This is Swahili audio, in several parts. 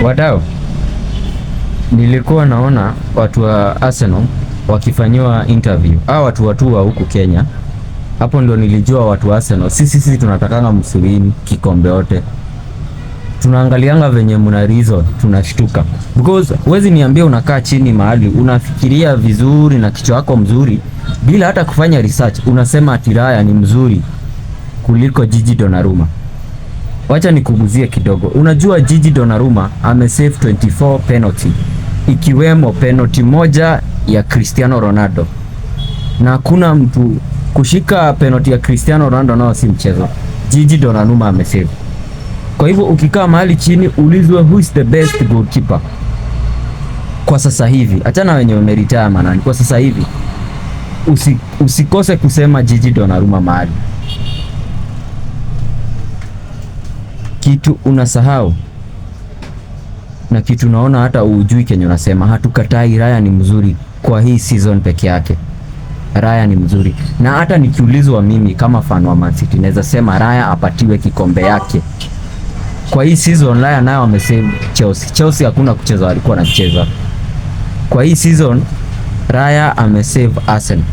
Wadau, nilikuwa naona watu wa Arsenal wakifanyiwa interview. Watu wa huku Kenya. Hapo ndio nilijua watu wa Arsenal. Sisi tunatakanga msiwini kikombe yote. Tunaangalianga venye mna reason, tunashtuka. Because huwezi niambia unakaa chini mahali, unafikiria vizuri na kichwa yako mzuri bila hata kufanya research, unasema ati Raya ni mzuri kuliko Gigi Donnarumma. Wacha nikuguzie kidogo. Unajua Gigi Donnarumma amesave 24 penalty, ikiwemo penalty moja ya Cristiano Ronaldo. Na hakuna mtu kushika penalty ya Cristiano Ronaldo nao si mchezo. Gigi Donnarumma amesave. Kwa hivyo ukikaa mahali chini ulizwe who is the best goalkeeper kwa sasa hivi, achana wenye wameretire manani, kwa sasa hivi usikose kusema Gigi Donnarumma mahali. Kitu unasahau na kitu naona hata ujui kenye unasema. Hatukatai Raya ni mzuri kwa hii season peke yake. Raya ni mzuri, na hata nikiulizwa mimi kama fan wa Man City naweza sema Raya apatiwe kikombe yake. Kwa hii season Raya nayo amesave Chelsea. Chelsea hakuna kucheza walikuwa wanacheza. Kwa hii season Raya amesave Arsenal.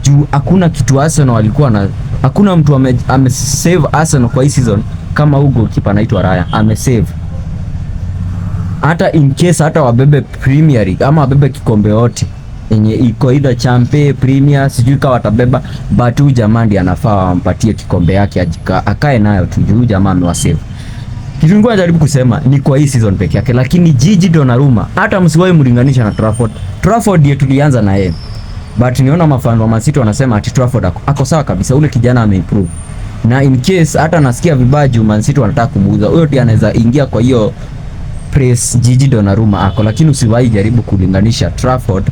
Juu hakuna kitu Arsenal walikuwa na, hakuna mtu amesave Arsenal kwa hii season kama huyo goalkeeper anaitwa Raya amesave. Hata in case hata wabebe Premier League ama wabebe kikombe yote yenye iko either Champions Premier, sijui kama watabeba, but huyu jamaa ndiye anafaa wampatie kikombe yake akae nayo tu, juu jamaa amewasave. Kitu nilikuwa najaribu kusema ni kwa hii season peke yake, lakini Gigi Donnarumma hata msiwahi mlinganisha na Trafford. Trafford ndiye tulianza na yeye. But niona mafano wa Man City wanasema ati Trafford ako sawa kabisa, ule kijana ameimprove. Na in case hata nasikia vibaya juu Man City wanataka kumuuza, huyo ndiye anaweza ingia kwa hiyo press Gigi Donnarumma ako, lakini usiwahi jaribu kulinganisha Trafford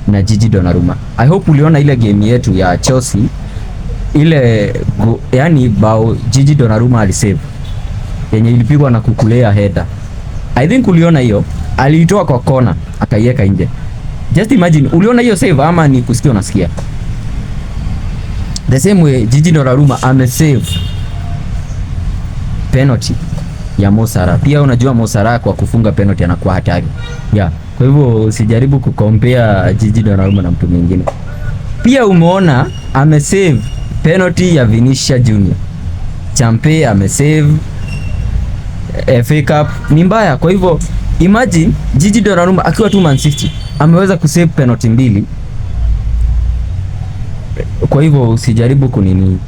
na Gigi Donnarumma. I hope uliona ile game yetu ya Chelsea ile yani bao Gigi Donnarumma alisave yenye ilipigwa na kukulea header. I think uliona hiyo, aliitoa kwa kona akaiweka nje. Just imagine, uliona hiyo save ama ni kusikia unasikia? The same way Gigi Donnarumma amesave penalty ya Mo Salah. Pia unajua Mo Salah kwa kufunga penalty anakuwa hatari. Yeah. Kwa hivyo usijaribu kukompea Gigi Donnarumma na mtu mwingine. Pia umeona amesave penalty ya Vinicius Junior. Champe amesave, FA Cup ni mbaya. Kwa hivyo imagine Gigi Donnarumma akiwa tu Man City ameweza kusave penalty mbili. Kwa hivyo usijaribu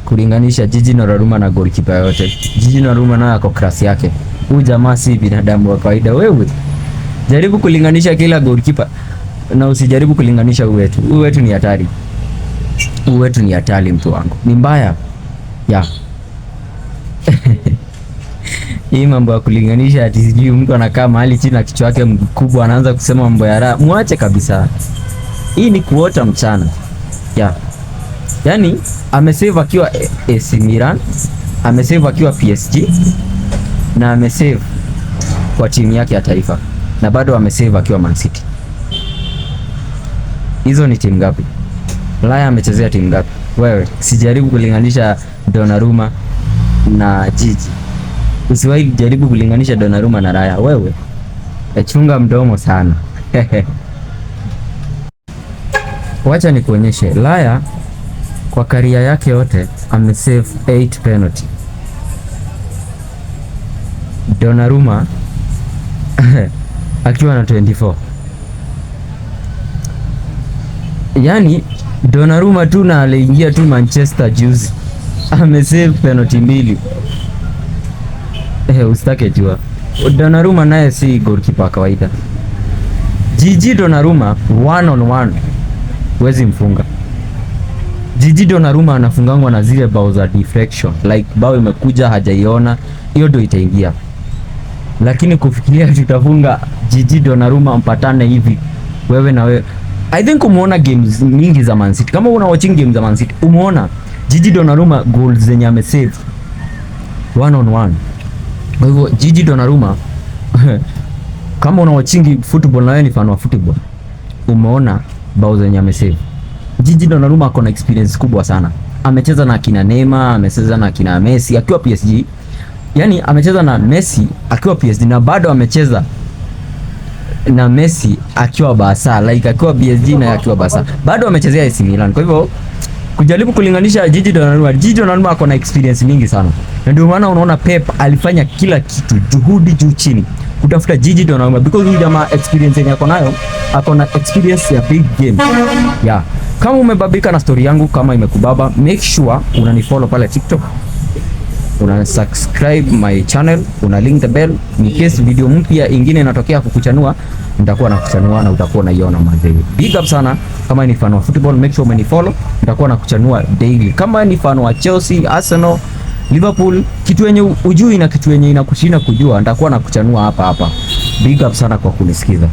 kulinganisha Gigi Donnarumma na goalkeeper yote. Gigi Donnarumma naye ako class yake. Huyu jamaa si binadamu wa kawaida. Wewe jaribu kulinganisha kila goalkeeper na usijaribu kulinganisha wetu. Wetu ni hatari. Wetu ni hatari mtu wangu. Ni mbaya. Yeah. Hii mambo ya kulinganisha ati sijui mtu anakaa mahali chini na kichwa chake mkubwa anaanza kusema mambo ya raha. Muache kabisa. Hii ni kuota mchana. Yeah. Yaani amesave akiwa AC Milan, amesave akiwa PSG na amesave kwa timu yake ya taifa. Na bado amesave akiwa Man City. Hizo ni timu ngapi? Raya amechezea timu ngapi? Wewe sijaribu kulinganisha Donnarumma na Gigi. Usiwahi jaribu kulinganisha Donnarumma na Raya. Wewe chunga mdomo sana. Wacha nikuonyeshe. Raya kwa career yake yote amesave 8 penalty. Donnarumma akiwa na 24. Yani Donnarumma tu na aliingia tu Manchester juzi amesave penalty mbili. Usitake jua. Donnarumma naye si goalkeeper kawaida. Gigi Donnarumma 1-on-1 huwezi mfunga. Gigi Donnarumma anafungangwa na zile bao za deflection, like bao imekuja hajaiona, hiyo ndio itaingia. Lakini kufikiria tutafunga Gigi Donnarumma mpatane hivi wewe na wewe. I think umeona games nyingi za Man City. Kama una watching games za Man City, umeona Gigi Donnarumma goals zenye amesave 1-on-1. Kwa hivyo Gigi Donnarumma kama una watching football na wewe ni fan wa football, umeona bao zenye amesave. Gigi Donnarumma ako na experience kubwa sana. Amecheza na kina Neymar, amecheza na kina Messi akiwa PSG. yani amecheza na Messi akiwa PSG na bado amecheza na Messi akiwa Barca, like akiwa PSG na akiwa Barca, bado amechezea AC Milan. Kwa hivyo kujaribu kulinganisha Gigi Donnarumma ako na experience mingi sana, na ndio maana unaona Pep alifanya kila kitu, juhudi juu chini kutafuta Gigi Donnarumma, because huyu jamaa experience yenye ako nayo, ako na experience ya big game. Yeah, kama umebabika na story yangu, kama imekubaba, make sure unanifollow pale TikTok, una subscribe my channel, una link the bell in case video mpya ingine inatokea kukuchanua, nitakuwa nakuchanua na utakuwa unaiona mazee. Big up sana. Kama ni fan wa football, make sure umenifollow, nitakuwa nakuchanua daily. Kama ni fan wa Chelsea, Arsenal, Liverpool, kitu yenye ujui na kitu yenye inakushinda kujua, nitakuwa nakuchanua hapa hapa. Big up sana kwa kunisikiza.